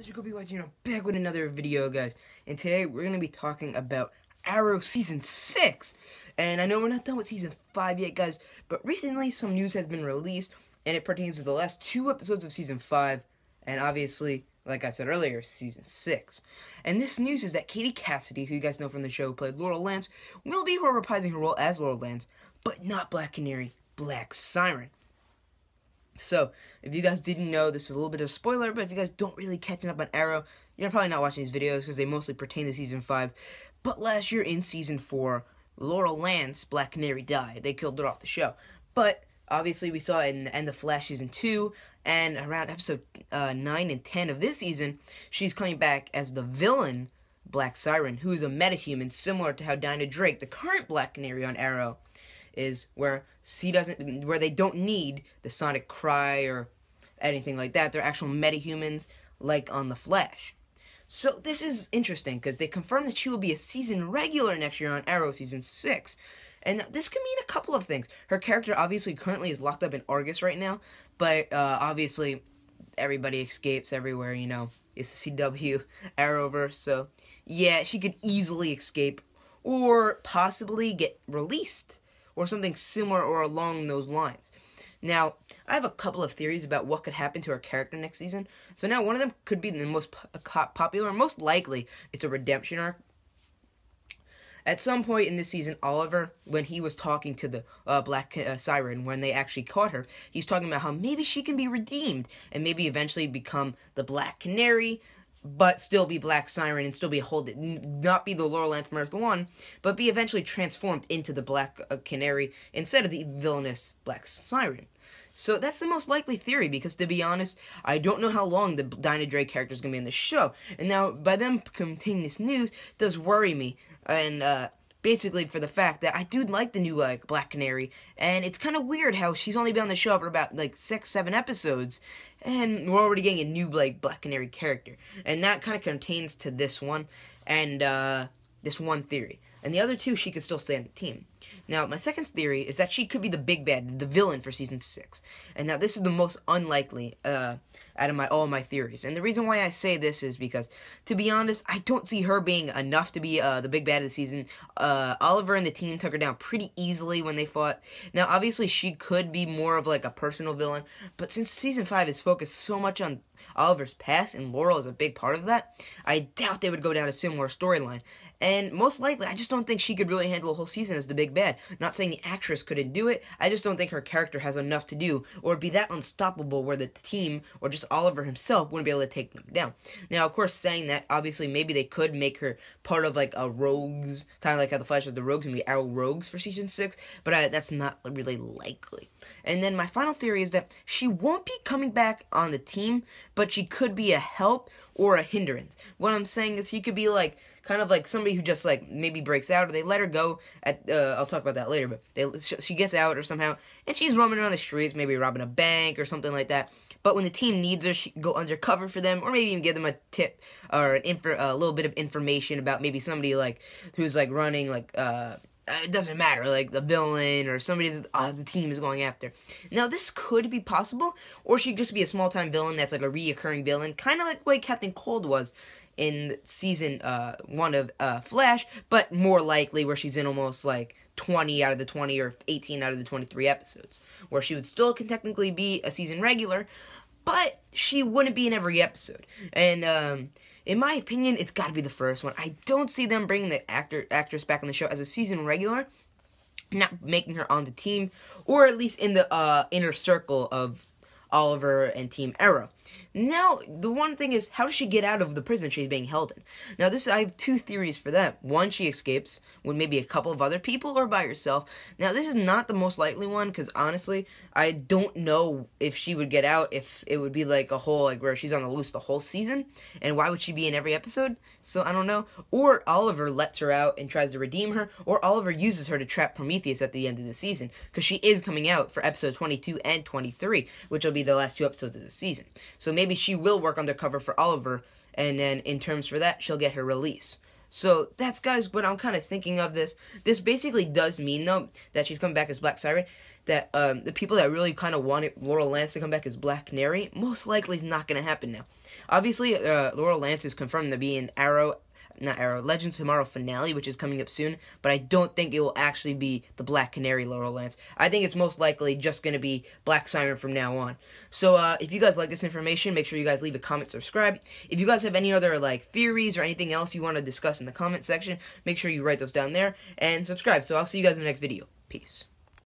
guys, you're gonna be watching. I'm back with another video, guys. And today we're gonna be talking about Arrow Season 6. And I know we're not done with Season 5 yet, guys, but recently some news has been released, and it pertains to the last 2 episodes of Season 5, and obviously, like I said earlier, Season 6. And this news is that Katie Cassidy, who you guys know from the show, played Laurel Lance, will be reprising her role as Laurel Lance, but not Black Canary, Black Siren. So, if you guys didn't know, this is a little bit of a spoiler, but if you guys don't really catching up on Arrow, you're probably not watching these videos because they mostly pertain to Season 5. But last year in Season 4, Laurel Lance, Black Canary, died. They killed her off the show. But, obviously, we saw it in the end of Flash Season 2, and around episode 9 and 10 of this season, she's coming back as the villain, Black Siren, who is a metahuman, similar to how Dinah Drake, the current Black Canary on Arrow, is, where they don't need the sonic cry or anything like that. They're actual metahumans, like on The Flash. So this is interesting because they confirmed that she will be a season regular next year on Arrow Season 6. And this could mean a couple of things. Her character obviously currently is locked up in Argus right now, but obviously everybody escapes everywhere, you know. It's the CW Arrowverse, so yeah, she could easily escape or possibly get released, or something similar or along those lines. Now, I have a couple of theories about what could happen to her character next season. So now, one of them could be the most popular, most likely, it's a redemption arc. At some point in this season, Oliver, when he was talking to the Black Siren, when they actually caught her, he's talking about how maybe she can be redeemed, and maybe eventually become the Black Canary, but still be Black Siren and still be not be the Laurel Lance from Earth 1, but be eventually transformed into the Black Canary instead of the villainous Black Siren. So that's the most likely theory, because to be honest, I don't know how long the Dinah Drake character is going to be in the show. And now, by them containing this news, it does worry me. And, basically for the fact that I do like the new, Black Canary, and it's kind of weird how she's only been on the show for about, 6-7 episodes, and we're already getting a new, Black Canary character. And that kind of contains to this one, and, this one theory. And the other two, she could still stay on the team. Now, my second theory is that she could be the big bad, the villain for Season 6. And now, this is the most unlikely out of all my theories. And the reason why I say this is because, to be honest, I don't see her being enough to be the big bad of the season. Oliver and the team took her down pretty easily when they fought. Now, obviously, she could be more of, a personal villain. But since Season 5 is focused so much on Oliver's past, and Laurel is a big part of that, I doubt they would go down a similar storyline. And most likely, I just don't think she could really handle a whole season as the big bad. Not saying the actress couldn't do it, I just don't think her character has enough to do, or be that unstoppable where the team, or just Oliver himself, wouldn't be able to take them down. Now, of course, saying that, obviously, maybe they could make her part of, a rogues, kind of like how the Flash was the rogues, and be Arrow rogues for Season 6, but that's not really likely. And then my final theory is that she won't be coming back on the team, but she could be a help or a hindrance. What I'm saying is she could be kind of like somebody who just maybe breaks out, or they let her go at I'll talk about that later, but she gets out or somehow, and she's roaming around the streets, maybe robbing a bank or something like that. But when the team needs her, she can go undercover for them, or maybe even give them a tip or a little bit of information about maybe somebody who's running it doesn't matter, the villain or somebody that the team is going after. Now, this could be possible, or she could just be a small-time villain that's a reoccurring villain, kind of like the way Captain Cold was in Season 1 of Flash, but more likely where she's in almost 20 out of the 20 or 18 out of the 23 episodes, where she would still technically be a season regular, but she wouldn't be in every episode. And in my opinion, it's got to be the first one. I don't see them bringing the actress back on the show as a season regular, not making her on the team, or at least in the inner circle of Oliver and Team Arrow. Now, the one thing is, how does she get out of the prison she's being held in? Now, I have two theories for that. One, she escapes with maybe a couple of other people or by herself. Now, this is not the most likely one, because honestly, I don't know if she would get out, if it would be a whole, where she's on the loose the whole season, and why would she be in every episode? So, I don't know. Or Oliver lets her out and tries to redeem her, or Oliver uses her to trap Prometheus at the end of the season, because she is coming out for episode 22 and 23, which will be the last 2 episodes of the season. So maybe she will work undercover for Oliver, and then in terms for that, she'll get her release. So that's, guys, what I'm kind of thinking of this. This basically does mean, though, that she's coming back as Black Siren. That the people that really kind of wanted Laurel Lance to come back as Black Canary, most likely is not going to happen now. Obviously, Laurel Lance is confirmed to be in Legends Tomorrow finale, which is coming up soon, but I don't think it will actually be the Black Canary Laurel Lance. I think it's most likely just going to be Black Siren from now on. So, if you guys like this information, make sure you guys leave a comment, subscribe. If you guys have any other, theories or anything else you want to discuss in the comment section, make sure you write those down there, and subscribe. So, I'll see you guys in the next video. Peace.